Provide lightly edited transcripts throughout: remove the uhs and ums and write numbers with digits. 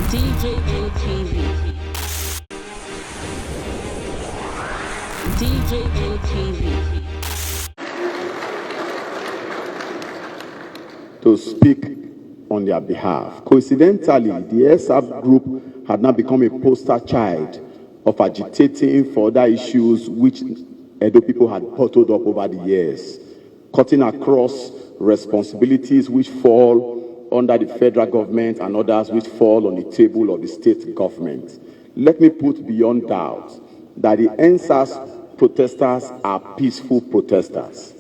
DJM TV. DJM TV. To speak on their behalf. Coincidentally, the ASAP group had now become a poster child of agitating for other issues which Edo people had bottled up over the years, cutting across responsibilities which fall under the federal government and others which fall on the table of the state government. Let me put beyond doubt that the endsars protesters are peaceful protesters.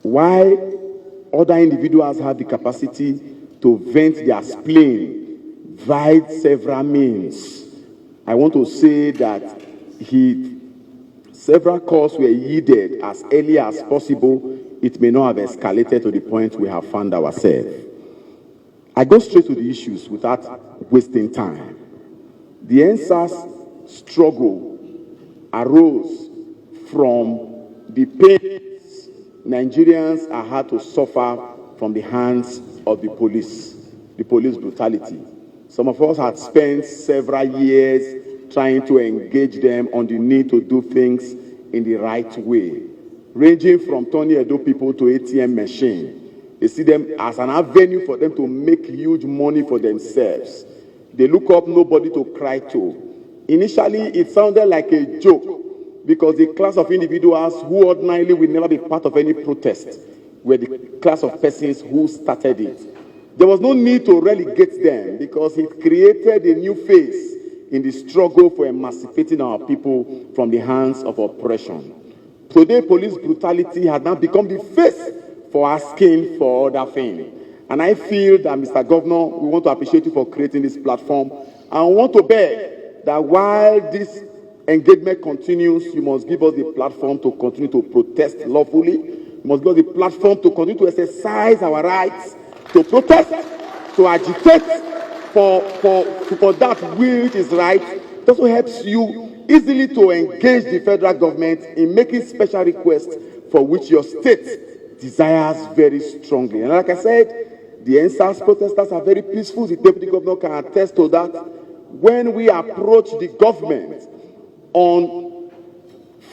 Why other individuals have the capacity to vent their spleen via several means, I want to say that several calls were heeded as early as possible. It may not have escalated to the point we have found ourselves. I go straight to the issues without wasting time. The endsars struggle arose from the pains Nigerians are had to suffer from the hands of the police brutality. Some of us had spent several years trying to engage them on the need to do things in the right way, ranging from turning Edo people to ATM machine. They see them as an avenue for them to make huge money for themselves. They look up nobody to cry to. Initially, it sounded like a joke because the class of individuals who ordinarily will never be part of any protest were the class of persons who started it. There was no need to relegate them because it created a new phase in the struggle for emancipating our people from the hands of oppression. Today, police brutality has now become the face for asking for other things. And I feel that, Mr. Governor, we want to appreciate you for creating this platform. And I want to beg that while this engagement continues, you must give us the platform to continue to protest lawfully. You must give us the platform to continue to exercise our rights, to protest, to agitate for that which is right. It also helps you easily to engage the federal government in making special requests for which your state desires very strongly. And like I said, the endsars protesters are very peaceful. The deputy governor can attest to that. When we approached the government on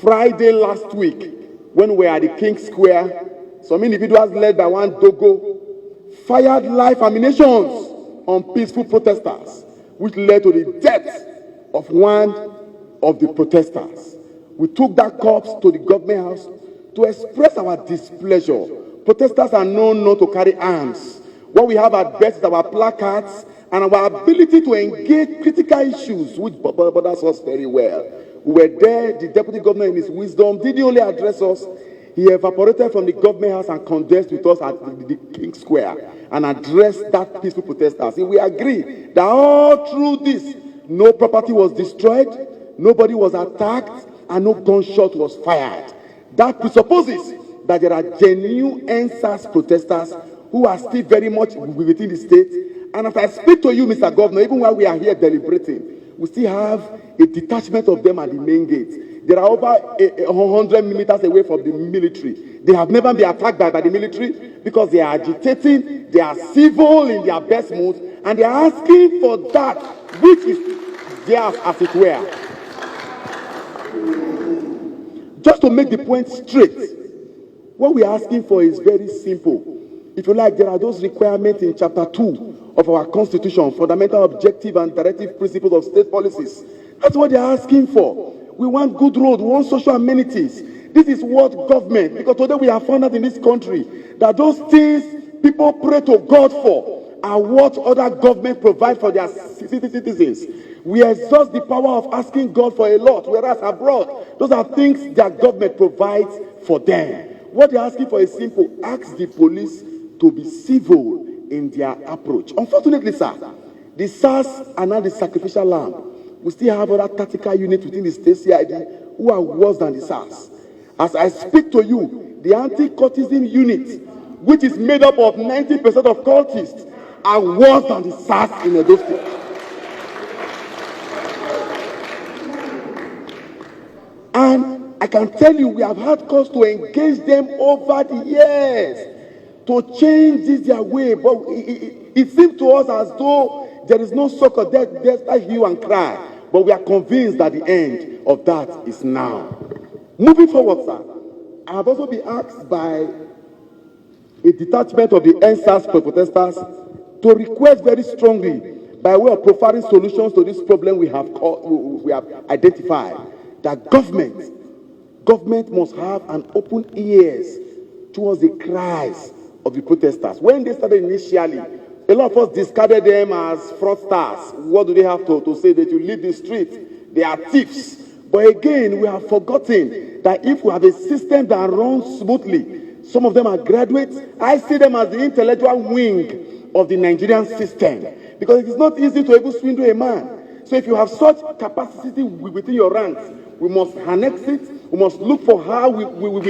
Friday last week, when we were at the King Square, some individuals led by one Dogo fired live ammunitions on peaceful protesters, which led to the death of one of the protesters. We took that corpse to the government house to express our displeasure. Protesters are known not to carry arms. What we have at best is our placards and our ability to engage critical issues, which bothers us very well. We were there. The deputy governor, in his wisdom, didn't only address us. He evaporated from the government house and condensed with us at the King Square and addressed that peaceful protesters. We agree that all through this, no property was destroyed, nobody was attacked, and no gunshot was fired. That presupposes that there are genuine endsars protesters who are still very much within the state. And as I speak to you, Mr. Governor, even while we are here deliberating, we still have a detachment of them at the main gate. They are over 100 meters away from the military. They have never been attacked by the military because they are agitating, they are civil in their best moods, and they are asking for that which is theirs, as it were. Just to make the point straight, what we are asking for is very simple. If you like, there are those requirements in Chapter 2 of our Constitution, fundamental objective and directive principles of state policies. That's what they are asking for. We want good roads, we want social amenities. This is what government, because today we have found out in this country that those things people pray to God for are what other government provide for their citizens. We exhaust the power of asking God for a lot, whereas abroad, those are things that government provides for them. What they're asking for is simple. Ask the police to be civil in their approach. Unfortunately, sir, the SARS are now the sacrificial lamb. We still have other tactical units within the state CID who are worse than the SARS. As I speak to you, the anti-cultism unit, which is made up of 90% of cultists, are worse than the SARS in Edo State. And I can tell you, we have had cause to engage them over the years. to change this their way. But it seems to us as though there is no succor, despite hue and cry. But we are convinced that the end of that is now. Moving forward, sir, I have also been asked by a detachment of the endsars protesters to request very strongly, by way of providing solutions to this problem we have identified, that government must have an open ears towards the cries of the protesters. When they started initially, a lot of us discarded them as fraudsters. What do they have to say? That you leave the street, they are thieves. But again, we have forgotten that if we have a system that runs smoothly, some of them are graduates. I see them as the intellectual wing of the Nigerian system, because it is not easy to even swindle a man. So if you have such capacity within your ranks, we must harness it. We must look for how we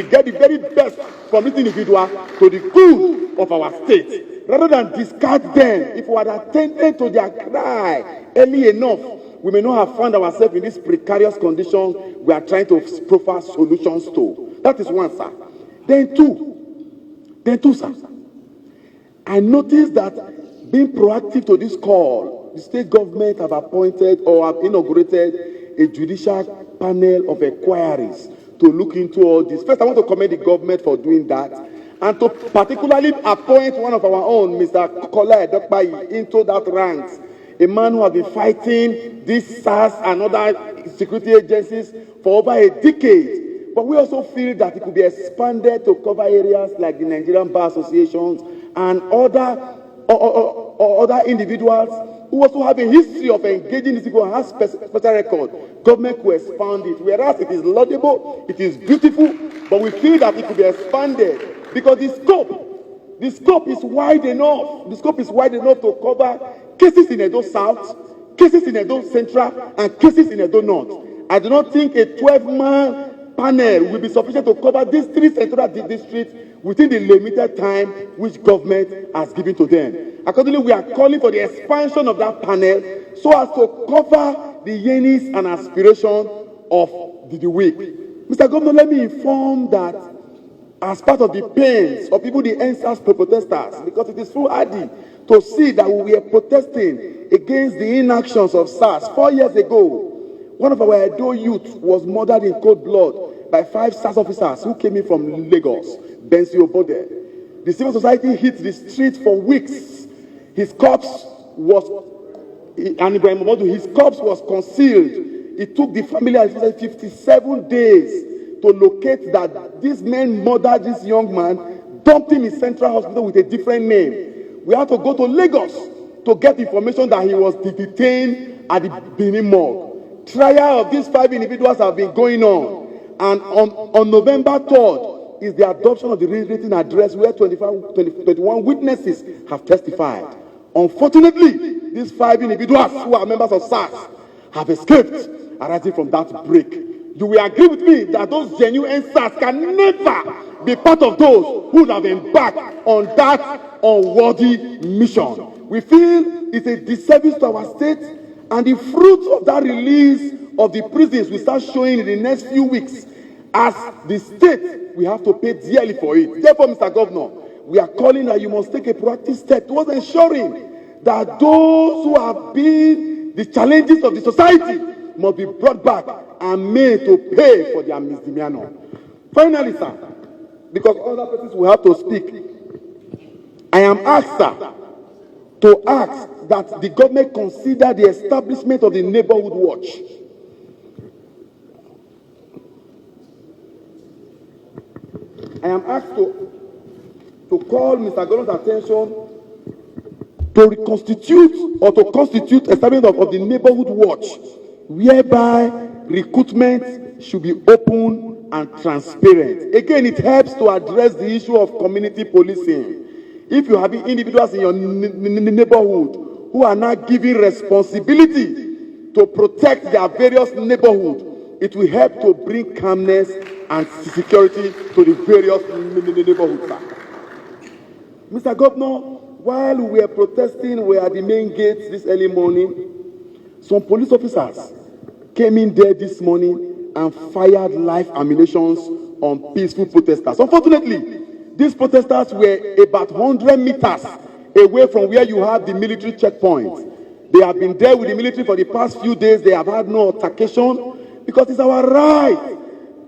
get the very best from this individual to the good of our state, rather than discard them. If we had attended to their cry early enough, we may not have found ourselves in this precarious condition we are trying to proffer solutions to. That is one, sir. Then two, sir. I noticed that being proactive to this call, the state government have appointed or have inaugurated a judicial panel of inquiries to look into all this. First, I want to commend the government for doing that, and to particularly appoint one of our own, Mr. Kola Edokpayi, into that ranks. A man who has been fighting these SARS and other security agencies for over a decade. But we also feel that it could be expanded to cover areas like the Nigerian Bar Associations and other individuals who also have a history of engaging these people and have special record. Government could expand it. Whereas it is laudable, it is beautiful, but we feel that it could be expanded because the scope is wide enough. The scope is wide enough to cover cases in Edo South, cases in Edo Central, and cases in Edo North. I do not think a 12-man panel will be sufficient to cover these three central districts within the limited time which government has given to them. Accordingly, we are calling for the expansion of that panel so as to cover the yearnings and aspirations of the weak. Mr. Governor, let me inform that as part of the pains of people, the endsars protesters, because it is so hardy to see that we were protesting against the inactions of SARS 4 years ago. One of our Edo youth was murdered in cold blood by 5 SARS officers who came in from Lagos, Bensi Obode. The civil society hit the streets for weeks. His corpse was concealed. It took the family 57 days to locate that these men murdered this young man, dumped him in Central Hospital with a different name. We had to go to Lagos to get information that he was detained at the Benin morgue. Trial of these 5 individuals have been going on. And on November 3rd is the adoption of the written address where 21 witnesses have testified. Unfortunately, these 5 individuals who are members of SARS have escaped arising from that break. You will agree with me that those genuine SARS can never be part of those who have embarked on that unworthy mission. We feel it's a disservice to our state, and the fruits of that release of the prisons will start showing in the next few weeks. As the state, we have to pay dearly for it. Therefore, Mr. Governor, we are calling that you must take a proactive step towards ensuring that those who have been the challenges of the society must be brought back and made to pay for their misdemeanor. Finally, sir, because other persons will have to speak, I am asked, sir, to ask that the government consider the establishment of the neighborhood watch. I am asked to call Mr. Governor's attention to reconstitute or to constitute establishment of the neighborhood watch, whereby recruitment should be open and transparent. Again, it helps to address the issue of community policing. If you have individuals in your neighborhood who are now given responsibility to protect their various neighborhoods, it will help to bring calmness and security to the various neighborhoods. Mr. Governor, while we were protesting, we were at the main gates this early morning, some police officers came in there this morning and fired live ammunitions on peaceful protesters. Unfortunately, these protesters were about 100 meters away from where you have the military checkpoint. They have been there with the military for the past few days. They have had no altercation because it's our right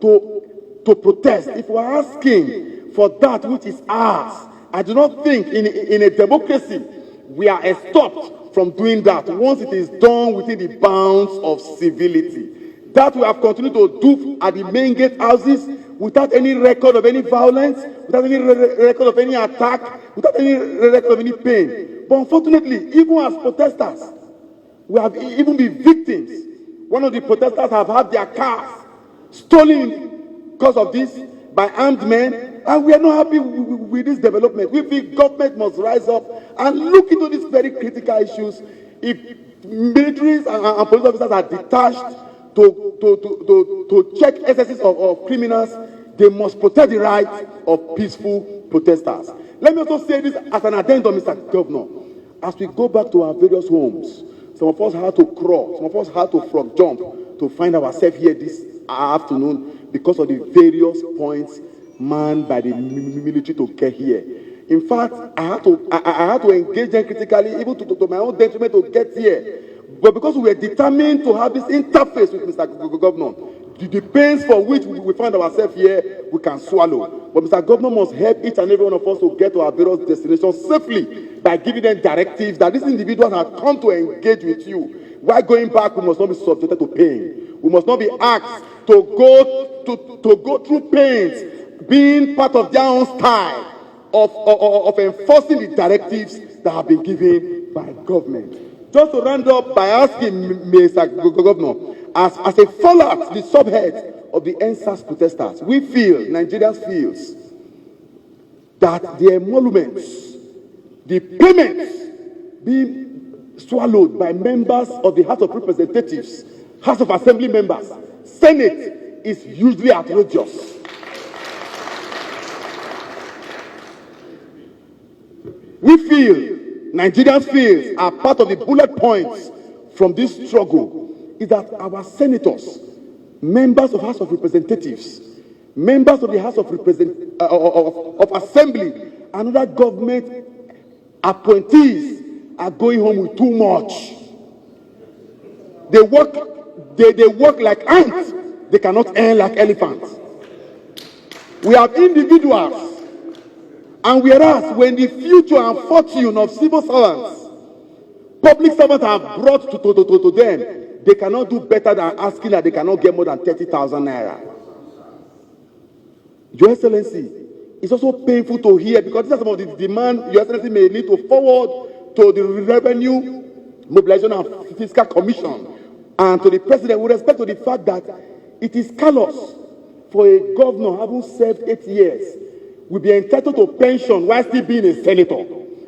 to protest. If we are asking for that which is ours, I do not think in a democracy we are stopped from doing that once it is done within the bounds of civility. That we have continued to do at the main gate houses without any record of any violence, without any record of any attack, without any record of any pain. But unfortunately, even as protesters, we have even been victims. One of the protesters have had their cars stolen because of this by armed men, and we are not happy with this development. We feel government must rise up and look into these very critical issues. If militaries and police officers are detached to check excesses of criminals, they must protect the rights of peaceful protesters. Let me also say this as an addendum, Mr. Governor. As we go back to our various homes, some of us had to crawl, some of us had to frog jump to find ourselves here this afternoon because of the various points manned by the military to get here. In fact, I had to engage them critically, even to my own detriment to get here. But because we were determined to have this interface with Mr. Governor, the pains for which we find ourselves here, we can swallow. But Mr. Governor must help each and every one of us to get to our various destinations safely by giving them directives that these individuals have come to engage with you. While going back, we must not be subjected to pain. We must not be asked to go through pains, being part of their own style of enforcing the directives that have been given by government. Just to round up by asking Mr. Governor, as a fallout, the subhead of the endsars protesters, we feel, Nigerians feels, that the emoluments, the payments being swallowed by members of the House of Representatives, House of Assembly members, Senate is hugely outrageous. We feel, Nigerians feel, are part of the bullet points from this struggle is that our senators, members of House of Representatives, members of the House of Assembly, and other government appointees are going home with too much. They work like ants. They cannot earn like elephants. We have individuals. And whereas when the future and fortune of civil servants, public servants are brought to them, they cannot do better than asking that they cannot get more than 30,000 naira. Your Excellency, it's also painful to hear because these are some of the demands Your Excellency may need to forward to the Revenue Mobilization and Fiscal Commission and to the President with respect to the fact that it is callous for a governor having served 8 years will be entitled to pension while still being a senator.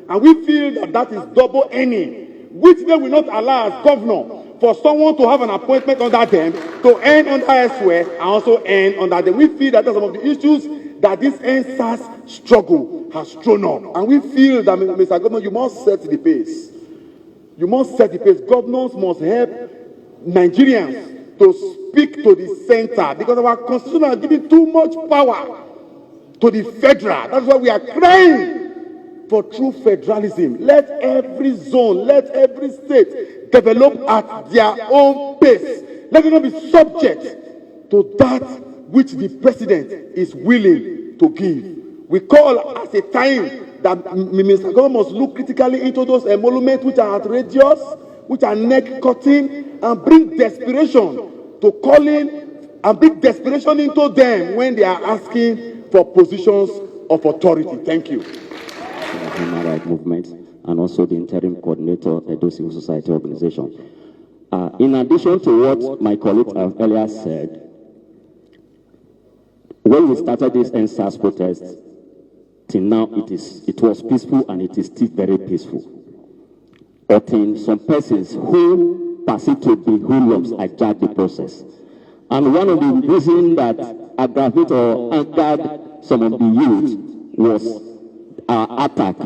And we feel that that is double earning, which they will not allow as governor for someone to have an appointment under them, to earn under elsewhere, and also earn under them. We feel that that's some of the issues that this endsars struggle has thrown up. And we feel that, Mr. Governor, you must set the pace. You must set the pace. Governors must help Nigerians to speak to the center because our constitution has given too much power to the federal. That's why we are crying for true federalism. Let every zone, let every state develop at their own pace. Let them not be subject to that which the president is willing to give. We call as a time that Mr. Governor must look critically into those emoluments which are outrageous, which are neck-cutting, and bring desperation to calling and bring desperation into them when they are asking for positions of authority. Thank you. Human Rights Movement and also the interim coordinator of the civil society organization. In addition to what my colleagues have earlier said, when we started this endsars protest, till now it was peaceful and it is still very peaceful. But in some persons who perceive to be hoodlums hijacked the process. And one of the reasons that aggravated or angered some of the youth was our attack.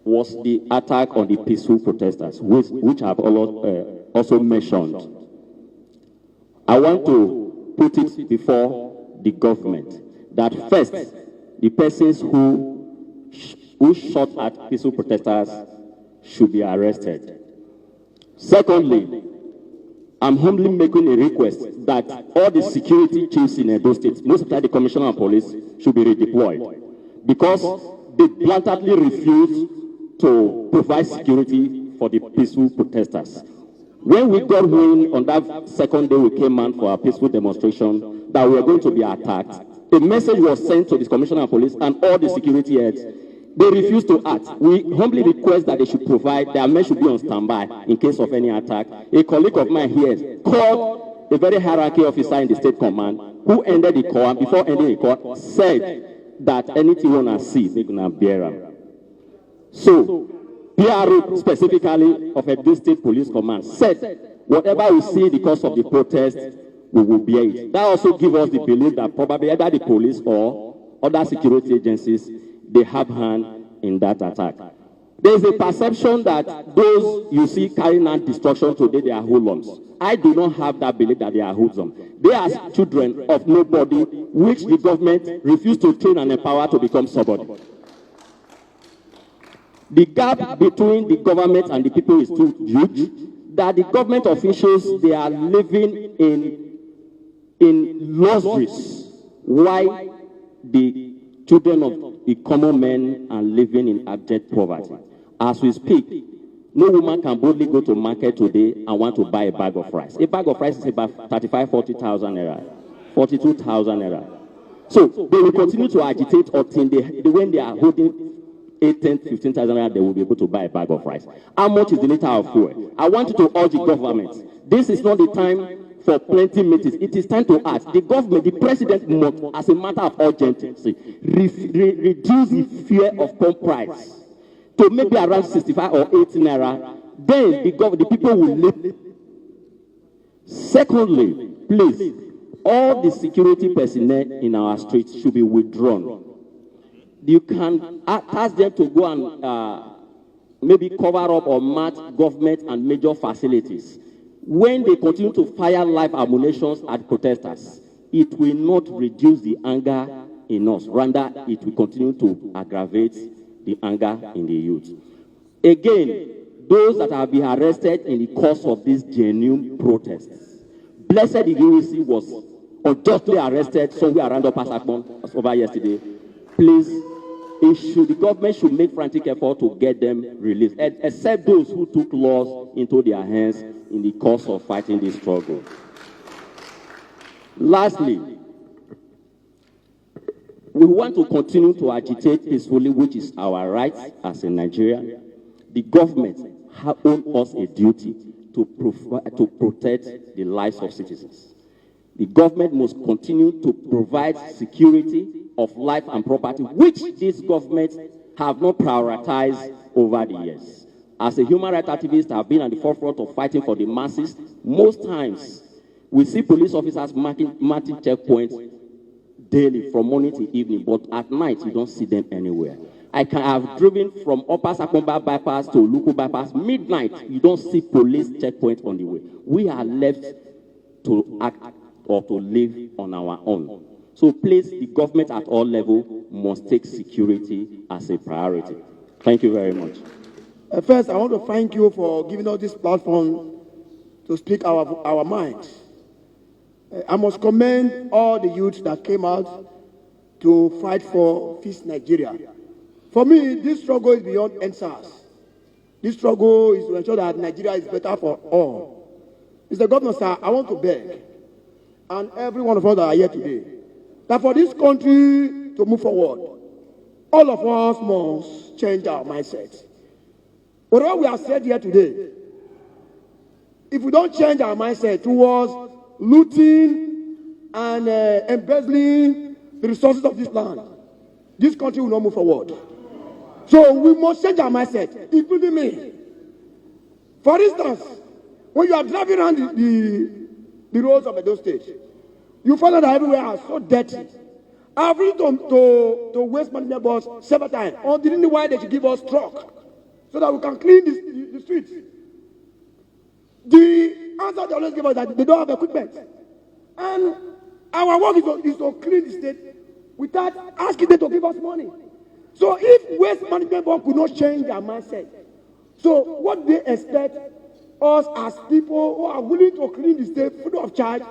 Was the attack on the peaceful protesters, which I have also mentioned. I want to put it before the government that first, the persons who shot at peaceful protesters should be arrested. Secondly, I'm humbly making a request that all the security chiefs in Edo State, most especially the Commissioner of Police, should be redeployed because they blatantly refuse to provide security for the peaceful protesters. When we got wind on that second day we came out for a peaceful demonstration that we were going to be attacked, a message was sent to the Commissioner of Police and all the security heads. They refused to act. We humbly request that they should provide, their men should be on standby in case of any attack. A colleague of mine here called a very hierarchy officer in the state command who ended the call, and before ending the call, said that anything we want to see, they're going to bear them. So, PRO specifically of a state police command said, whatever we see because of the protest, we will bear it. That also gives us the belief that probably either the police or other security agencies, they have hand in that attack. There is a perception that those you see carrying out destruction today, they are hoodlums. I do not have that belief that they are hoodlums. They are children of nobody, which the government refused to train and empower to become somebody. The gap between the government and the people is too huge, that the government officials, they are living in luxuries, while the children of the common men are living in abject poverty. As we speak, no woman can boldly go to market today and want to buy a bag of rice. A bag of rice is about 35, 40,000 naira, 42,000 naira. So they will continue to agitate until when they are holding 8, 10, 15,000 naira, they will be able to buy a bag of rice. How much is the liter of fuel? I want you to urge the government. This is not the time for plenty meetings. It is time to act. The government, the president must, as a matter of urgency, reduce the fear of pump price to maybe around 65 or 80 naira. Then the people will live. Secondly, please, all the security personnel in our streets should be withdrawn. You can ask them to go and maybe cover up or mark government and major facilities. When they continue to fire live ammunitions at protesters, it will not reduce the anger in us. Rather, it will continue to aggravate the anger in the youth. Again, those that have been arrested in the course of these genuine protests. Blessed Igirisi was unjustly arrested somewhere around Opasakpon over yesterday. Please, the government should make frantic effort to get them released, except those who took laws into their hands in the course of fighting this struggle. Lastly, we want to continue to agitate peacefully, which is our right as a Nigerian. The government owes us a duty to protect the lives of citizens. The government must continue to provide security of life and property, which this government have not prioritized over the years. As a human rights activist, I have been at the forefront of fighting for the masses. Most times, we see police officers marking checkpoints daily from morning to evening, but at night, you don't see them anywhere. I have driven from Upper Sakomba bypass to Luku bypass, midnight, you don't see police checkpoints on the way. We are left to act or to live on our own. So please, the government at all levels must take security as a priority. Thank you very much. First, I want to thank you for giving us this platform to speak our minds. I must commend all the youths that came out to fight for peace Nigeria. For me, this struggle is beyond endsars. This struggle is to ensure that Nigeria is better for all. Mr. Governor, sir, I want to beg, and every one of us that are here today, that for this country to move forward, all of us must change our mindset. Whatever we have said here today, if we don't change our mindset towards looting and embezzling the resources of this land, this country will not move forward. So we must change our mindset, including me. For instance, when you are driving around the roads of Edo State, you find out that everywhere are so dirty. I've been to waste management boards several times. On the reason why they should give us truck so that we can clean the streets. The answer they always give us that they don't have equipment. And our work is to clean the state without asking them to give us money. So if Waste Management Board could not change their mindset, so what they expect us as people who are willing to clean the state free of charge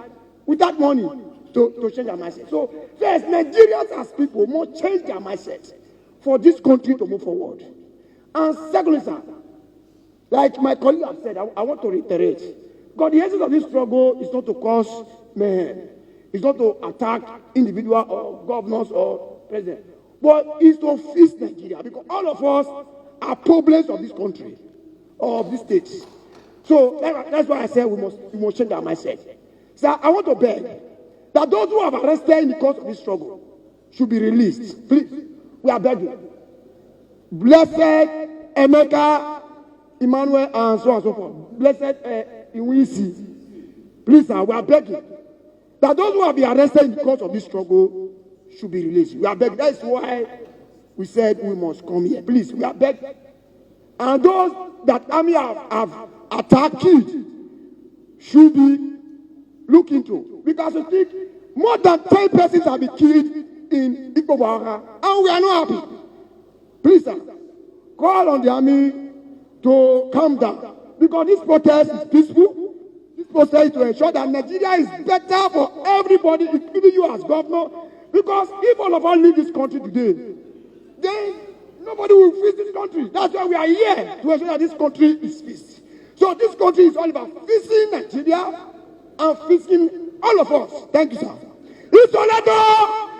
without money to change their mindset. So first, Nigerians as people must change their mindset for this country to move forward. And secondly, sir, like my colleague have said, I want to reiterate, because the essence of this struggle is not to cause mayhem. It's not to attack individual or governors or president, but it's to fix Nigeria, because all of us are problems of this country or of this state. So that's why I said we must change our mindset. So I want to beg that those who have arrested in the course of this struggle should be released. Please, we are begging. Blessed Emeka, Emmanuel, and so on and so forth. Blessed Iwisi. Please, sir, we are begging that those who have been arrested in the course of this struggle should be released. We are begging. That is why we said we must come here. Please, we are begging. And those that army have attacked, killed, should be looked into. Because I think more than 10 persons have been killed in Ikobara, and we are not happy. Please, sir, call on the army to calm down. Because this protest is peaceful. This protest is to ensure that Nigeria is better for everybody, including you as governor. Because if all of us leave this country today, then nobody will fix this country. That's why we are here, to ensure that this country is fixed. So this country is all about fixing Nigeria and fixing all of us. Thank you, sir. Isoleto!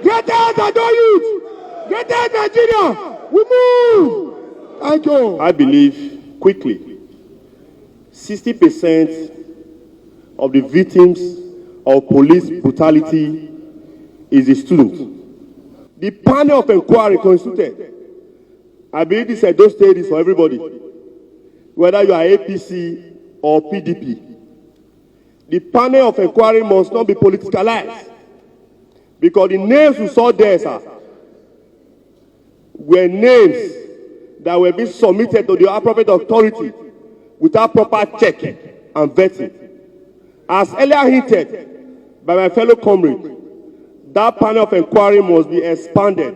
Get out and do youth! Get out Nigeria! We move! Thank you. I believe, quickly, 60% of the victims of police brutality is the student. The panel of inquiry constituted, I believe this Edo State is for everybody, whether you are APC or PDP. The panel of inquiry must not be politicalized, because the names you saw there, sir, were names that were being submitted to the appropriate authority without proper check and vetting. As earlier hinted by my fellow comrade, that panel of inquiry must be expanded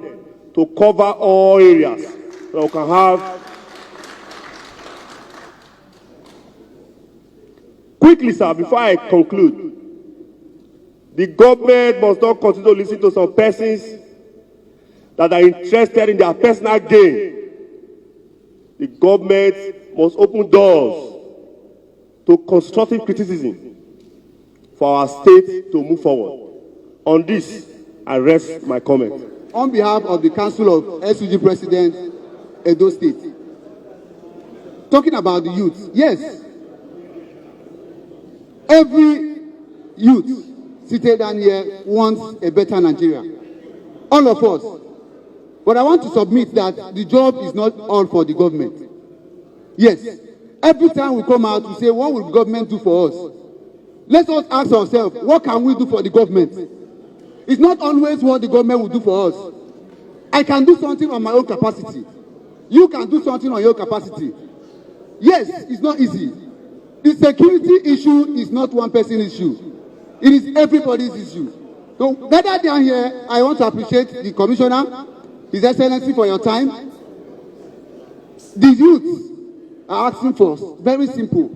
to cover all areas so we can have. Quickly, sir, before I conclude, the government must not continue to listen to some persons that are interested in their personal gain. The government must open doors to constructive criticism for our state to move forward. On this, I rest my comment. On behalf of the Council of SUG President, Edo State, talking about the youth, yes, every youth seated down here wants a better Nigeria. All of us. But I want to submit that the job is not all for the government. Yes, every time we come out, we say, what will government do for us? Let us ask ourselves, what can we do for the government? It's not always what the government will do for us. I can do something on my own capacity. You can do something on your capacity. Yes, it's not easy. The security issue is not one person's issue. It is everybody's issue. So, better than here, I want to appreciate the Commissioner, His Excellency, for your time. The youths are asking for very simple,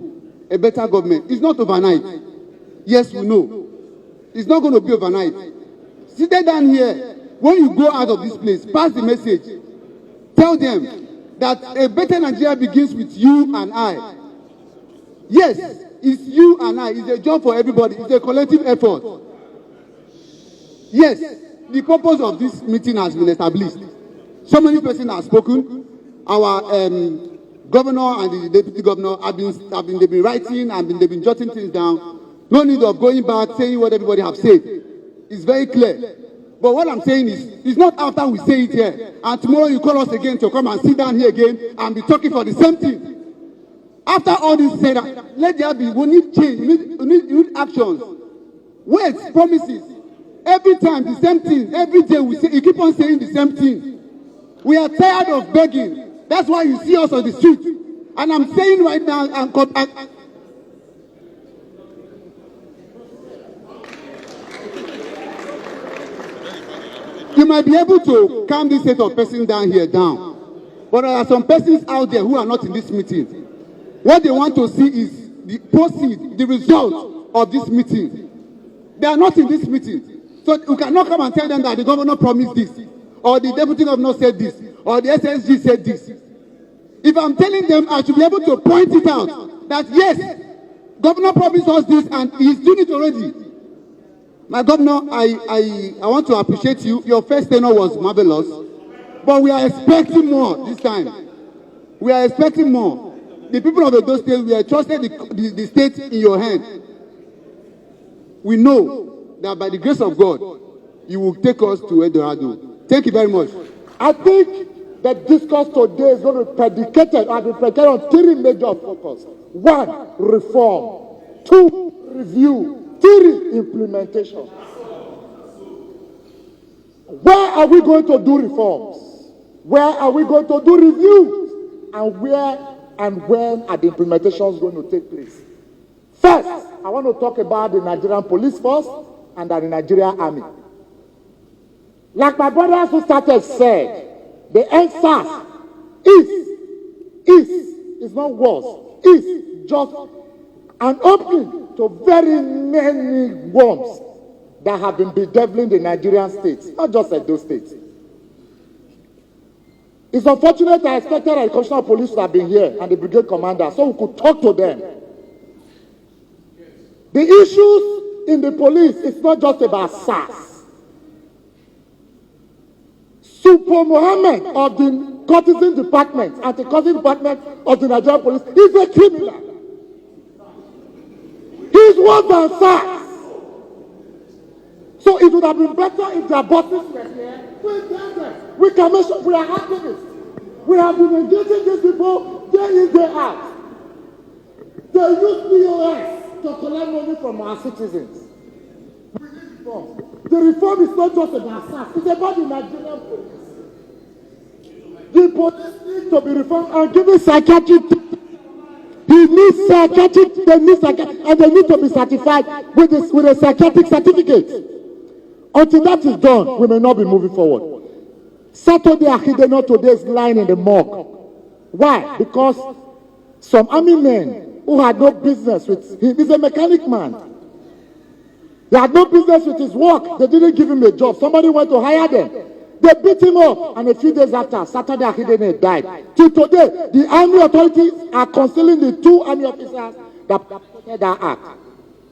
a better government. It's not overnight. Yes, we know. It's not going to be overnight. Sit down here. When you go out of this place, pass the message. Tell them that a better Nigeria begins with you and I. Yes, it's you and I. It's a job for everybody. It's a collective effort. Yes, the purpose of this meeting has been established. So many persons have spoken. Our governor and the deputy governor they've been writing and they've been jotting things down. No need of going back saying what everybody have said. It's very clear. But what I'm saying is, it's not after we say it here and tomorrow you call us again to come and sit down here again and be talking for the same thing. After all this said, let there be. We need change. We need actions. Words, promises. Every time the same thing. Every day we say, you keep on saying the same thing. We are tired of begging. That's why you see us on the street. And I'm saying right now, You might be able to calm this set of persons down here down. But there are some persons out there who are not in this meeting. What they want to see is the proceed, the result of this meeting. They are not in this meeting. So you cannot come and tell them that the governor promised this, or the deputy governor said this, or the SSG said this. If I'm telling them, I should be able to point it out that yes, governor promised us this and he's doing it already. My governor, I want to appreciate you. Your first tenure was marvelous, but we are expecting more this time. We are expecting more. The people of those states, we are trusted the state in your hand. We know that by the grace of God, you will take us to Eldorado. Thank you very much. I think the discourse today is going to be predicated on three major focus. 1, reform. 2, review. 3, implementation. Where are we going to do reforms? Where are we going to do reviews? And where and when are the implementations going to take place? First, I want to talk about the Nigerian police force and the Nigerian army. Like my brothers who started said, the endsars is not worse, is just an opening to very many worms that have been bedeviling the Nigerian states, not just at those states. It's unfortunate I expected that the Commissioner of Police would have been here and the brigade commander so we could talk to them. The issues in the police is not just about SARS. Super Mohammed of the courtesan department, anti-courtesan department of the Nigerian police is a criminal. He's worse than SARS. So it would have been better if their bosses were here. We can make sure we are activists. We have been engaging these people day in, day out. They use POS to collect money from our citizens. We need reform. The reform is not just about SARS, it's about the Nigerian police. The police need to be reformed and given psychiatric. He needs psychiatric, they need psychiatric, and they need to be certified with a psychiatric certificate. Until that is done, we may not be moving forward. Saturday, AS HE DEY HOT today is lying in the morgue. Why? Because some army men who had no business with him, he's a mechanic man. They had no business with his work. They didn't give him a job. Somebody went to hire them. They beat him up, and a few days after, Saturday, AS HE DEY HOT died. Till today, the army authorities are concealing the 2 army officers that perpetrated that act.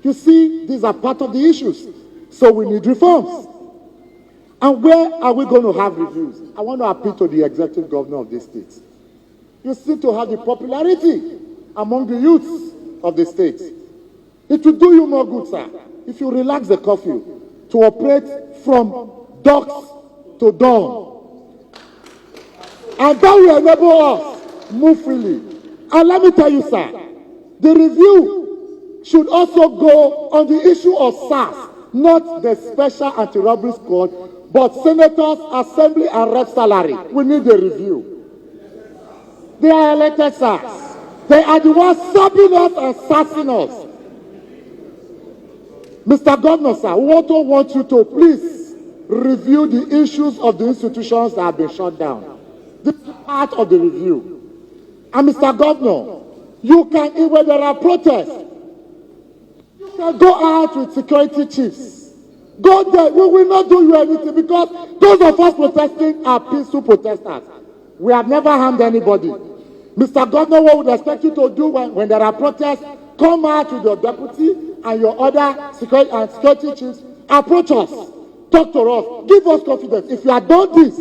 You see, these are part of the issues. So we need reforms. And where are we going to have reviews? I want to appeal to the executive governor of this state. You seem to have the popularity among the youths of the state. It will do you more good, sir, if you relax the curfew to operate from dusk to dawn. And that will enable us move freely. And let me tell you, sir, the review should also go on the issue of SARS. Not the special anti-robbery squad, but senators, assembly, and rep salary. We need a review. They are elected SARS. They are the ones stopping us and sassing us. Mr. Governor, sir, we also want you to please review the issues of the institutions that have been shut down. This is part of the review. And Mr. Governor, you can, when there are protests, go out with security chiefs. Go there. We will not do you anything because those of us protesting are peaceful protesters. We have never harmed anybody. Mr. Governor, what would expect you to do when there are protests? Come out with your deputy and your other security chiefs. Approach us. Talk to us. Give us confidence. If you had done this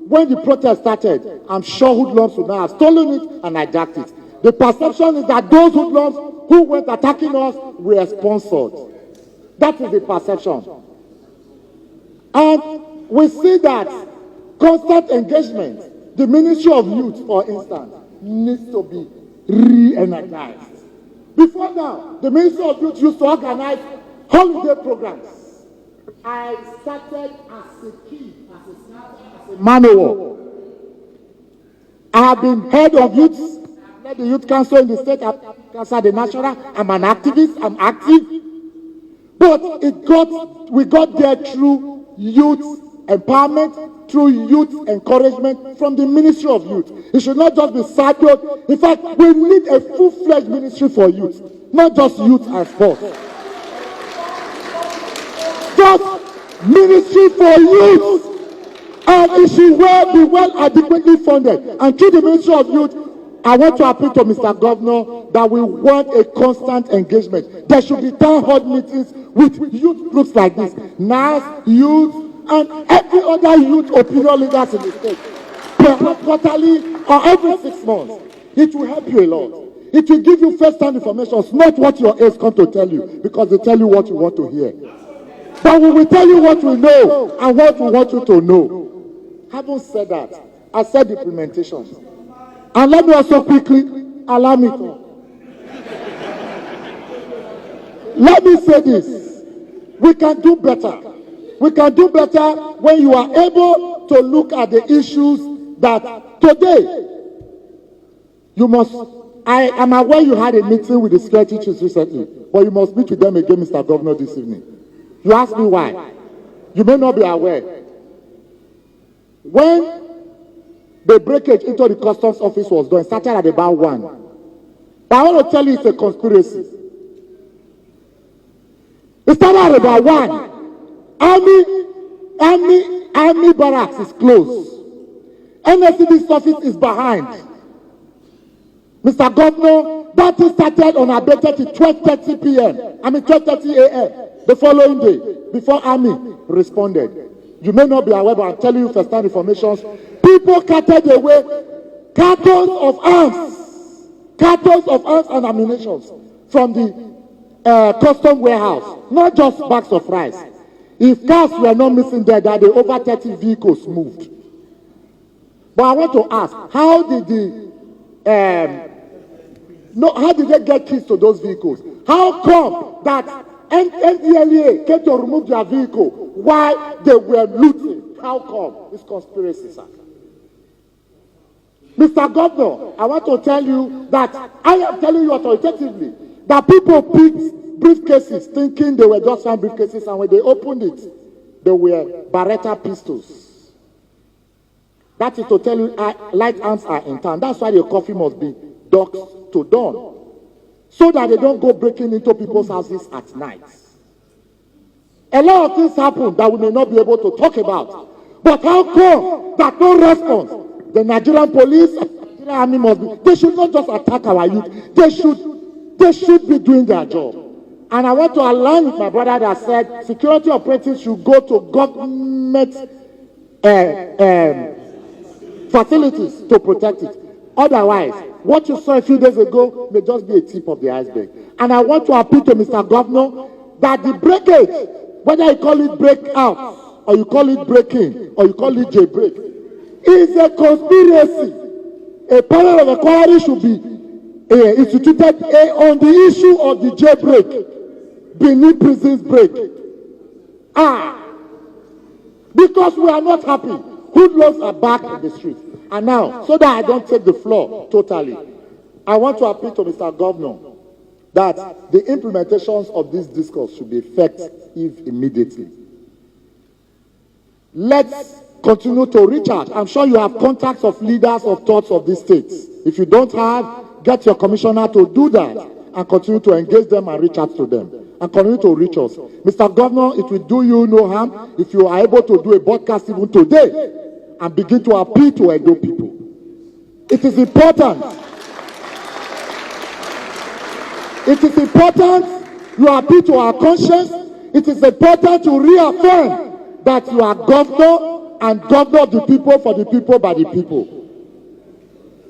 when the protest started, I'm sure hoodlums would now have stolen it and hijacked it. The perception is that those hoodlums who went attacking us were sponsored. That is the perception. And we see that constant engagement, the Ministry of Youth, for instance, needs to be re-energized. Before now, the Ministry of Youth used to organize holiday programs. I started as a kid, as a manual. I have been head of youth. Led the youth council in the state, the national. I'm an activist. I'm active, but we got there through youth empowerment, through youth encouragement from the Ministry of Youth. It should not just be siloed. In fact, we need a full-fledged ministry for youth, not just youth and sports. Just ministry for youth. And it should be well adequately funded. And through the Ministry of Youth, I want to appeal to Mr. Governor that we want a constant engagement. There should be town hall meetings with youth groups like this, NAS, youth, and every other youth opinion leaders in the state. Perhaps quarterly or every 6 months. It will help you a lot. It will give you first-hand information, not what your aides come to tell you, because they tell you what you want to hear. But we will tell you what we know and what we want you to know. Having said that, I said the implementations. And let me also quickly allow me to. Let me say this. We can do better. We can do better when you are able to look at the issues that today you must. I am aware you had a meeting with the security chiefs recently, but you must meet with them again, Mr. Governor, this evening. You ask me why. You may not be aware. When the breakage into the customs office was done, it started at about 1. But I want to tell you it's a conspiracy. It started at about 1. Army barracks is closed. NSCD's office is behind. Mr. Governor, that thing started on abated to 12:30 p.m. 12:30 a.m. the following day, before Army responded. You may not be aware, but I'm telling you first-hand information. People carted away cartons of arms and ammunition from the custom warehouse, not just bags of rice. If cars were not missing there, that the over 30 vehicles moved. But I want to ask, how did they get keys to those vehicles? How come that NDLEA came to remove their vehicle while they were looting? How come? It's conspiracy, sir. Mr. Governor, I want to tell you that I am telling you authoritatively that people picked briefcases thinking they were just some briefcases, and when they opened it, they were Beretta pistols. That is to tell you light arms are in town. That's why the coffee must be dusk to dawn, so that they don't go breaking into people's houses at night. A lot of things happen that we may not be able to talk about. But how come that no response? The Nigerian police, the Nigerian army must be. They should not just attack our youth. They should be doing their job. And I want to align with my brother that said security operatives should go to government facilities to protect it. Otherwise, what you saw a few days ago may just be a tip of the iceberg. And I want to appeal to Mr. Governor that the breakage, whether you call it breakout, or you call it breaking, or you call it jailbreak, is a conspiracy. A panel of inquiry should be instituted on the issue of the jailbreak, beneath prisons break. Because we are not happy. Hoodlums are back in the street. And now, so that I don't take the floor totally, I want to appeal to Mr. Governor that the implementations of this discourse should be effective immediately. Let's continue to reach out. I'm sure you have contacts of leaders of thoughts of these states. If you don't have, get your commissioner to do that and continue to engage them and reach out to them and continue to reach us. Mr. Governor, it will do you no harm if you are able to do a broadcast even today and begin to appeal to Edo people. It is important. It is important you appeal to our conscience. It is important to reaffirm that you are governor and governor of the people, for the people, by the people.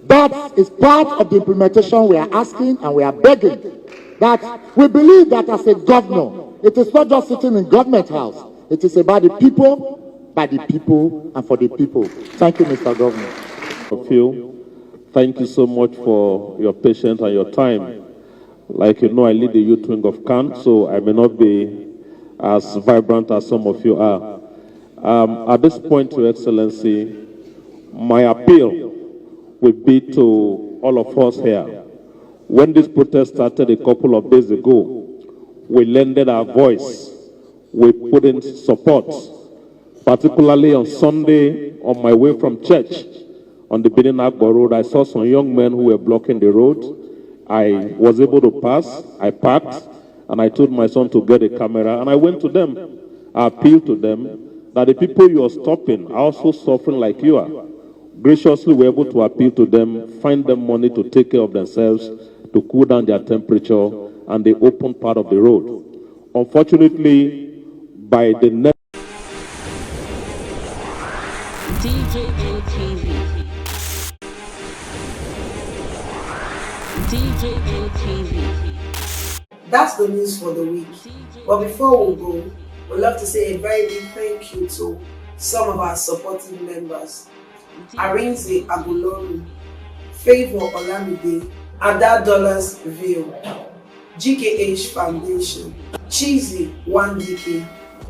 That is part of the implementation we are asking and we are begging. That we believe that as a governor, it is not just sitting in government house. It is about the people, by the people, and for the people. Thank you, Mr. Governor. Thank you so much for your patience and your time. Like you know, I lead the youth wing of CAN, so I may not be as vibrant as some of you are. At this point, Your Excellency, my appeal would be to all of us here. When this protest started a couple of days ago, we lended our voice. We put in support. Particularly on Sunday, on my way from church, on the Benin Agbo Road, I saw some young men who were blocking the road. I was able to pass, I parked, and I told my son to get a camera, and I went to them. I appealed to them that the people you are stopping are also suffering like you are. Graciously, we were able to appeal to them, find them money to take care of themselves, to cool down their temperature, and the open part of the road. Unfortunately, by the next DJM TV. DJM TV. That's the news for the week. But before we go, we'd love to say a very big thank you to some of our supportive members. Arinze Agulonu, Favor Olamide, Ada Dollars View, GKH Foundation, Cheesy 1DK,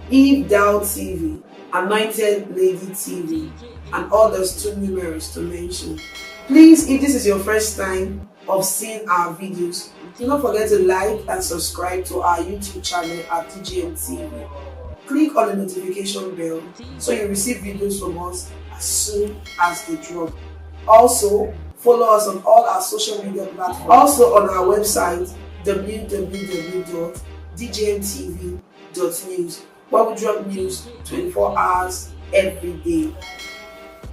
Eve Dow TV, Anointed Lady TV, and others too numerous to mention. Please, if this is your first time of seeing our videos, do not forget to like and subscribe to our YouTube channel at DJM TV. Click on the notification bell so you receive videos from us as soon as they drop. Also, follow us on all our social media platforms. Also on our website www.djmtv.news, where we drop news 24 hours every day.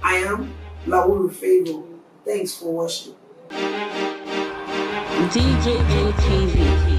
I am Lawuru Favor. Thanks for watching. DJM TV.